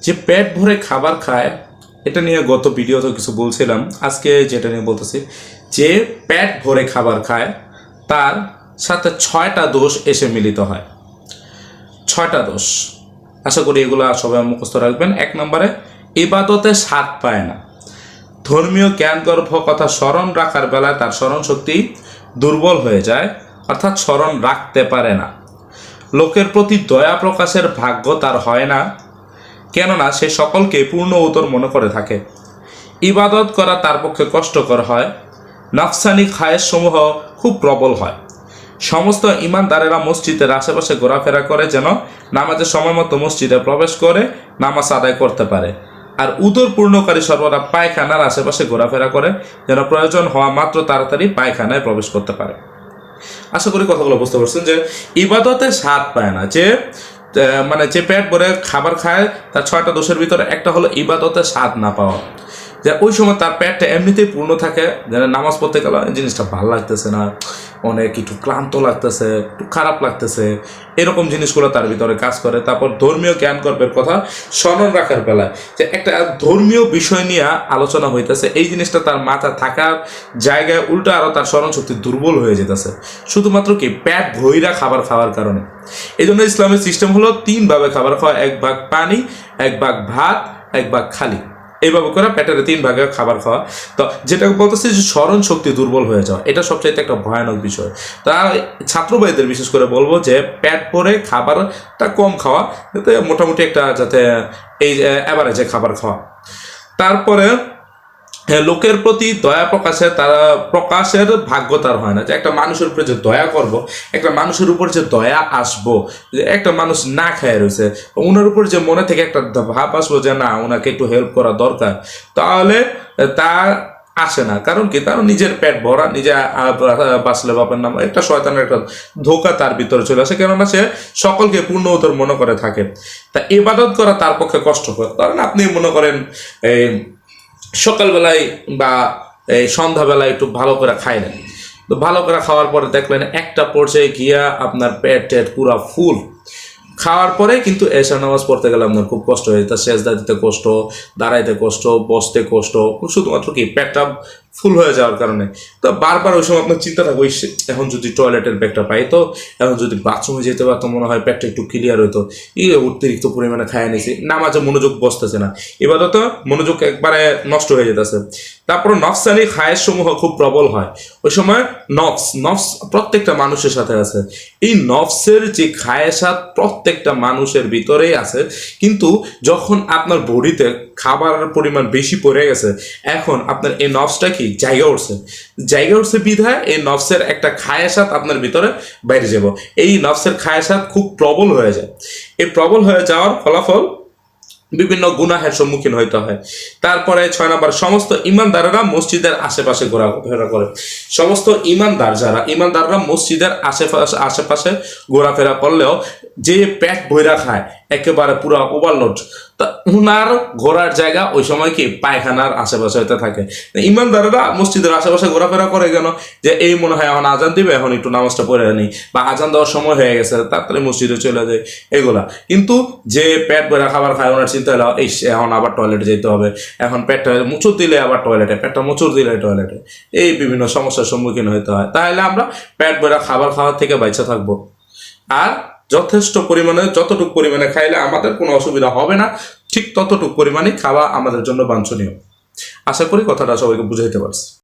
যে পেট ভরে খাবার খায়, এটা নিয়ে গত ভিডিওতে কিছু বলছিলাম। আজকে যেটা নিয়ে বলতেছি, যে পেট ভরে খাবার খায় তার সাথে 6টা দোষ এসে মিলিত হয়। 6টা দোষ, আশা করি এগুলো সবাই মুখস্থ রাখবেন। 1 নম্বরে, ইবাদতে স্বাদ পায় না। ধর্মীয় জ্ঞানগর্ভ কথা স্মরণ রাখার বেলায় তার স্মরণ শক্তি দুর্বল হয়ে যায়, অর্থাৎ স্মরণ রাখতে পারে না। লোকের প্রতি দয়া প্রকাশের ভাগ্য তার হয় না, কেননা সে সকলকে পূর্ণ উত্তর মনে করে থাকে। ইবাদত করা তার পক্ষে কষ্টকর হয়। নফসানি খায়েশ সমূহ খুব প্রবল হয়। সমস্ত ইমানদারেরা মসজিদের আশেপাশে ঘোরাফেরা করে যেন নামাজের সময় মতো মসজিদে প্রবেশ করে নামাজ আদায় করতে পারে। আর উদর পূর্ণকারী সর্বদা পায়খানার আশেপাশে ঘোরাফেরা করে যেন প্রয়োজন হওয়া মাত্র তাড়াতাড়ি পায়খানায় প্রবেশ করতে পারে। আশা করি কথাগুলো বুঝতে পারছেন যে ইবাদতে স্বাদ পায় না। যে পেট ভরে খাবার খায় তার 6টা দোষের ভিতরে একটা হলো ইবাদতে স্বাদ না পাওয়া। যে ওই সময় তার পেটটা এমনিতেই পূর্ণ থাকে, যেন নামাজ পড়তে গেলে জিনিসটা ভালো লাগতেছে না, অনেক একটু ক্লান্ত লাগতেছে, একটু খারাপ লাগতেছে, এরকম জিনিসগুলো তার ভিতরে কাজ করে। তারপর ধর্মীয় জ্ঞান গর্বের কথা স্মরণ রাখার বেলায় যে একটা ধর্মীয় বিষয় নিয়ে আলোচনা হইতেছে, এই জিনিসটা তার মাথা থাকার জায়গায় উল্টো আরও তার স্মরণ শক্তি দুর্বল হয়ে যেতেছে, শুধুমাত্র কি পেট ভইরা খাবার খাওয়ার কারণে। এই জন্য ইসলামের সিস্টেম হলো 3 ভাগে খাবার খাওয়া, 1 ভাগ পানি, 1 ভাগ ভাত, 1 ভাগ খালি, এইভাবে করে পেটের 3 ভাগে খাবার খাওয়া। তো যেটা বলতেছি যে স্মরণ শক্তি দুর্বল হয়ে যাওয়া, এটা সবচাইতে একটা ভয়ানক বিষয়। তা ছাত্র ভাইদের বিশেষ করে বলবো যে পেট ভরে খাবারটা কম খাওয়া, যাতে মোটামুটি একটা যাতে এই অ্যাভারেজে খাবার খাওয়া। তারপরে লোকের প্রতি দয়া প্রকাশের ভাগ্য তার হয় না। যে একটা মানুষের উপরে যে দয়া করব, একটা মানুষের উপর যে দয়া আসবো, যে একটা মানুষ না খায় রয়েছে, ওনার উপর যে মনে থেকে একটা ভাব আসবো যে না, ওনাকে একটু হেল্প করা দরকার, তাহলে তা আসে না। কারণ কি, তার নিজের পেট ভরা, নিজে বাঁচলে বাপের নাম, একটা শয়তানের একটা ধোঁকা তার ভিতরে চলে আসে, কেননা সে সকলকে পূর্ণ উত্তর মনে করে থাকে। তা ইবাদত করা তার পক্ষে কষ্টকর। কারণ আপনি মনে করেন সকালবেলায় বা এই সন্ধ্যাবেলায় একটু ভালো করে খাইলেন, তো ভালো করে খাওয়ার পরে দেখলেন একটা পর্যায়ে গিয়া আপনার পেট পুরা ফুল। খাওয়ার পরে কিন্তু এশার নামাজ পড়তে গেলে আপনার খুব কষ্ট হয়ে যেত, সেজদা দিতে কষ্ট, দাঁড়াইতে কষ্ট, বসতে কষ্ট, শুধুমাত্র কি পেটটা ফুল হয়ে যাওয়ার কারণে। তো বারবার ওই সময় আপনার চিন্তা থাকবে, এখন যদি টয়লেটের ব্যাগটা পাই, তো এখন যদি বাথরুমে যেতে পারতো মনে হয় পেটটা একটু ক্লিয়ার হইতো। অতিরিক্ত পরিমাণে খাইয়ে নিয়েছি, নামাজে মনোযোগ বসতেছে না, এবার তো মনোযোগ একবারে নষ্ট হয়ে যেতেছে। তারপর নফসানি খায়েশ সমূহ খুব প্রবল হয়। ওই সময় নফস প্রত্যেকটা মানুষের সাথে আছে। এই নফসের যে খায়েশাত প্রত্যেকটা মানুষের ভিতরেই আছে, কিন্তু যখন আপনার বডিতে খাবারের পরিমাণ বেশি পড়ে গেছে, এখন আপনার এই নফসটা কি জায়গা উঠছে বিধায় এই নফসের একটা খায়েশাত আপনার ভিতরে বাইরে যাব। এই নফসের খায়েশাত খুব প্রবল হয়ে যায়। এই প্রবল হয়ে যাওয়ার ফলাফল বিভিন্ন গুনাহের সম্মুখীন হইতে হয়। তারপরে 6 নম্বর, সমস্ত ইমানদারেরা মসজিদের আশেপাশে ঘোরাফেরা করে। সমস্ত ইমানদাররা মসজিদের আশেপাশে ঘোরাফেরা করলেও যে পেট ভইরা খায় একেবারে পুরো ওভারলোড, তা উনার ঘোরার জায়গা ওই সময় কি পায়খানার আশেপাশে হইতে থাকে। ইমানদারেরা মসজিদের আশেপাশে ঘোরাফেরা করে কেন, যে এই মনে হয় এখন আজান দিবে, এখন একটু নামাজটা পড়ে নিই, বা আজান দেওয়ার সময় হয়ে গেছে তাড়াতাড়ি মসজিদে চলে যায়, এগুলা। কিন্তু যে পেট ভরা খাবার খায়, ওনার চিন্তা হলো এই এখন আবার টয়লেটে যেতে হবে, এখন পেটটা মুচুর দিলে আবার টয়লেটে, পেটটা মুচুর দিলে টয়লেটে, এই বিভিন্ন সমস্যার সম্মুখীন হতে হয়। তাহলে আমরা পেট ভরা খাবার খাওয়ার থেকে বাইচা থাকবো, আর যতটুকু পরিমাণে খাইলে আমাদের কোনো অসুবিধা হবে না, ঠিক ততটুকু পরিমাণে খাওয়া আমাদের জন্য বাঞ্ছনীয়। আশা করি কথাটা সবাইকে বুঝাইতে পারছি।